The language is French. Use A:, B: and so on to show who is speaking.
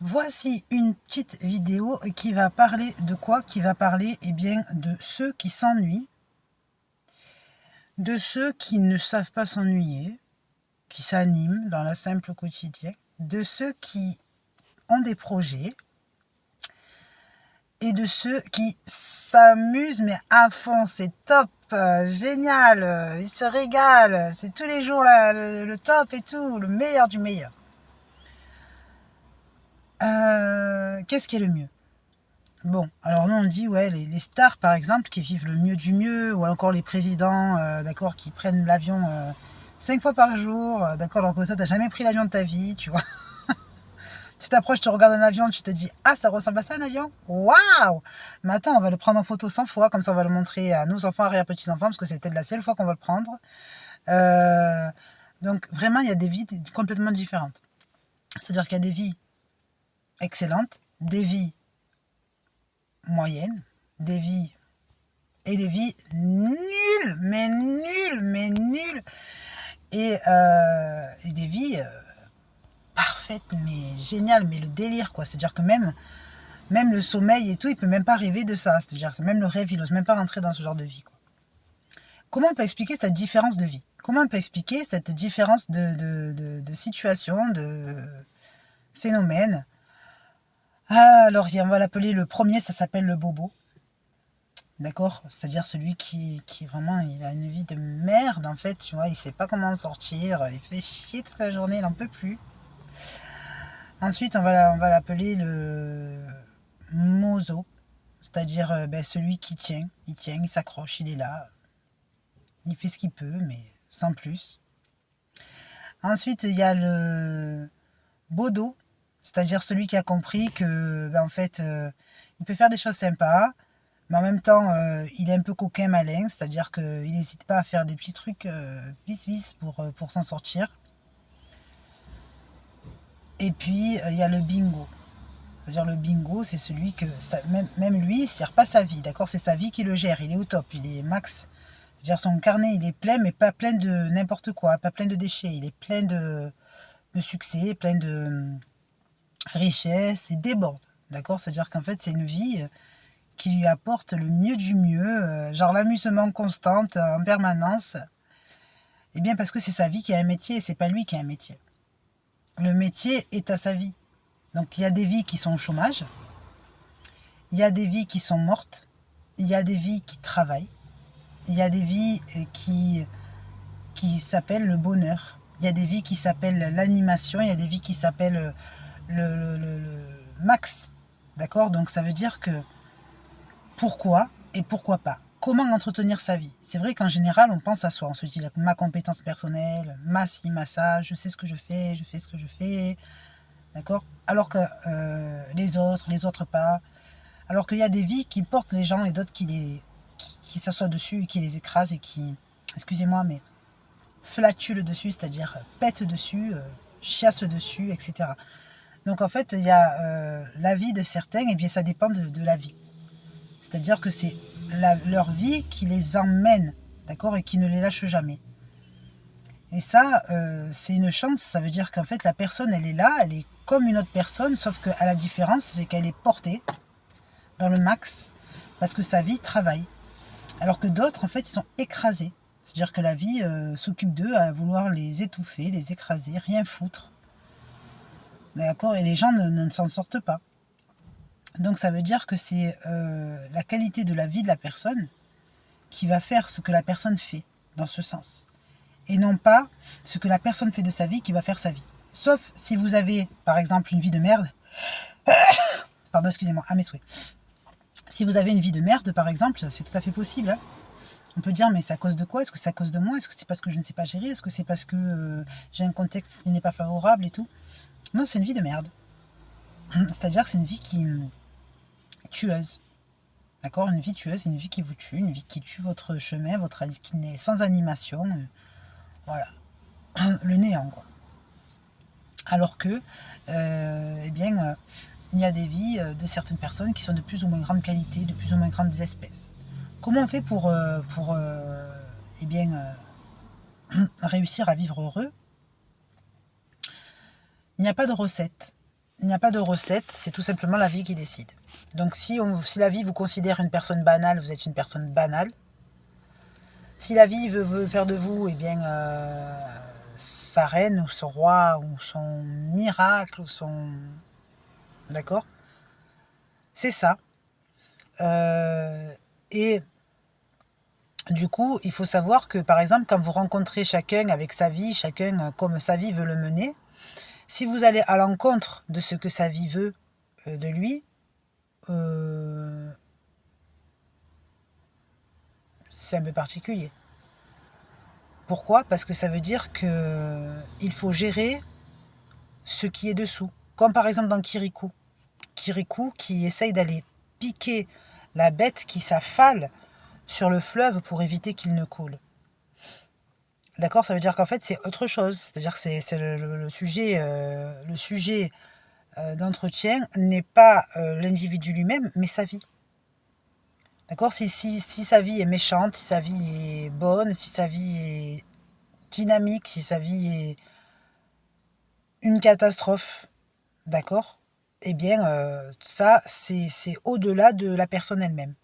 A: Voici une petite vidéo qui va parler de quoi? Qui va parler bien, de ceux qui s'ennuient, de ceux qui ne savent pas s'ennuyer, qui s'animent dans la simple quotidien, de ceux qui ont des projets et de ceux qui s'amusent mais à fond. C'est top, génial, ils se régalent, c'est tous les jours le top et tout, le meilleur du meilleur. Qu'est-ce qui est le mieux? Bon, alors nous on dit, ouais, les stars par exemple qui vivent le mieux du mieux, ou encore les présidents, d'accord, qui prennent l'avion 5 fois par jour, d'accord, alors que ça t'as jamais pris l'avion de ta vie, tu vois. Tu t'approches, tu regardes un avion, tu te dis, ah, ça ressemble à ça un avion? Waouh! Mais attends, on va le prendre en photo 100 fois, comme ça on va le montrer à nos enfants, arrière-petits-enfants, parce que c'est peut-être la seule fois qu'on va le prendre. Euh, donc vraiment, il y a des vies complètement différentes. C'est-à-dire qu'il y a des vies excellentes, des vies moyennes, des vies et des vies nulles, mais nulles, et des vies parfaites, mais géniales, mais le délire, quoi. C'est-à-dire que même le sommeil et tout, il peut même pas rêver de ça. C'est-à-dire que même le rêve, il n'ose même pas rentrer dans ce genre de vie, quoi. Comment on peut expliquer cette différence de vie? Comment on peut expliquer cette différence de situation, de phénomène? Alors, on va l'appeler le premier, ça s'appelle le bobo. D'accord? C'est-à-dire celui qui vraiment, il a une vie de merde, en fait, tu vois, il sait pas comment en sortir, il fait chier toute la journée, il n'en peut plus. Ensuite, on va l'appeler le mozo, c'est-à-dire celui qui tient, il s'accroche, il est là, il fait ce qu'il peut, mais sans plus. Ensuite, il y a le bodo, c'est-à-dire celui qui a compris que, en fait, il peut faire des choses sympas, mais en même temps, il est un peu coquin, malin, c'est-à-dire qu'il n'hésite pas à faire des petits trucs vis pour s'en sortir. Et puis, il y a le bingo. C'est-à-dire le bingo, c'est celui que, même lui, il ne sert pas sa vie, d'accord? C'est sa vie qui le gère, il est au top, il est max. C'est-à-dire son carnet, il est plein, mais pas plein de n'importe quoi, pas plein de déchets. Il est plein de succès, plein de richesse, il déborde, d'accord? C'est-à-dire qu'en fait, c'est une vie qui lui apporte le mieux du mieux, genre l'amusement constant en permanence. Eh bien, parce que c'est sa vie qui a un métier, c'est pas lui qui a un métier. Le métier est à sa vie. Donc, il y a des vies qui sont au chômage, il y a des vies qui sont mortes, il y a des vies qui travaillent, il y a des vies qui s'appellent le bonheur, il y a des vies qui s'appellent l'animation, il y a des vies qui s'appellent le max. D'accord? Donc, ça veut dire que pourquoi et pourquoi pas. Comment entretenir sa vie? C'est vrai qu'en général, on pense à soi. On se dit ma compétence personnelle, ma ci, ma ça, je sais ce que je fais ce que je fais. D'accord? Alors que les autres pas. Alors qu'il y a des vies qui portent les gens et d'autres qui s'assoient dessus et qui les écrasent et qui, excusez-moi, mais flatulent dessus, c'est-à-dire pètent dessus, chiassent dessus, etc. Donc en fait, il y a la vie de certains, et bien ça dépend de la vie. C'est-à-dire que c'est leur vie qui les emmène, d'accord, et qui ne les lâche jamais. Et ça, c'est une chance, ça veut dire qu'en fait, la personne, elle est là, elle est comme une autre personne, sauf qu'à la différence, c'est qu'elle est portée dans le max, parce que sa vie travaille. Alors que d'autres, en fait, ils sont écrasés. C'est-à-dire que la vie s'occupe d'eux à vouloir les étouffer, les écraser, rien foutre. D'accord? Et les gens ne s'en sortent pas. Donc ça veut dire que c'est la qualité de la vie de la personne qui va faire ce que la personne fait, dans ce sens. Et non pas ce que la personne fait de sa vie qui va faire sa vie. Sauf si vous avez, par exemple, une vie de merde. Pardon, excusez-moi, à mes souhaits. Si vous avez une vie de merde, par exemple, c'est tout à fait possible. Hein. On peut dire, mais c'est à cause de quoi? Est-ce que c'est à cause de moi? Est-ce que c'est parce que je ne sais pas gérer? Est-ce que c'est parce que j'ai un contexte qui n'est pas favorable et tout? Non, c'est une vie de merde. C'est-à-dire que c'est une vie qui tueuse. D'accord? Une vie tueuse, c'est une vie qui vous tue, une vie qui tue votre chemin, qui n'est sans animation. Voilà. Le néant, quoi. Alors que, il y a des vies de certaines personnes qui sont de plus ou moins grande qualité, de plus ou moins grandes espèces. Comment on fait pour réussir à vivre heureux? Il n'y a pas de recette. Il n'y a pas de recette, c'est tout simplement la vie qui décide. Donc si la vie vous considère une personne banale, vous êtes une personne banale. Si la vie veut faire de vous, eh bien, sa reine ou son roi ou son miracle ou son... D'accord? C'est ça. Et du coup, il faut savoir que, par exemple, quand vous rencontrez chacun avec sa vie, chacun comme sa vie veut le mener, si vous allez à l'encontre de ce que sa vie veut de lui, c'est un peu particulier. Pourquoi? Parce que ça veut dire que il faut gérer ce qui est dessous. Comme par exemple dans Kirikou. Kirikou qui essaye d'aller piquer la bête qui s'affale sur le fleuve pour éviter qu'il ne coule. D'accord? Ça veut dire qu'en fait, c'est autre chose. C'est-à-dire que c'est le sujet, d'entretien n'est pas l'individu lui-même, mais sa vie. D'accord? Si sa vie est méchante, si sa vie est bonne, si sa vie est dynamique, si sa vie est une catastrophe, d'accord? Eh bien, ça, c'est au-delà de la personne elle-même.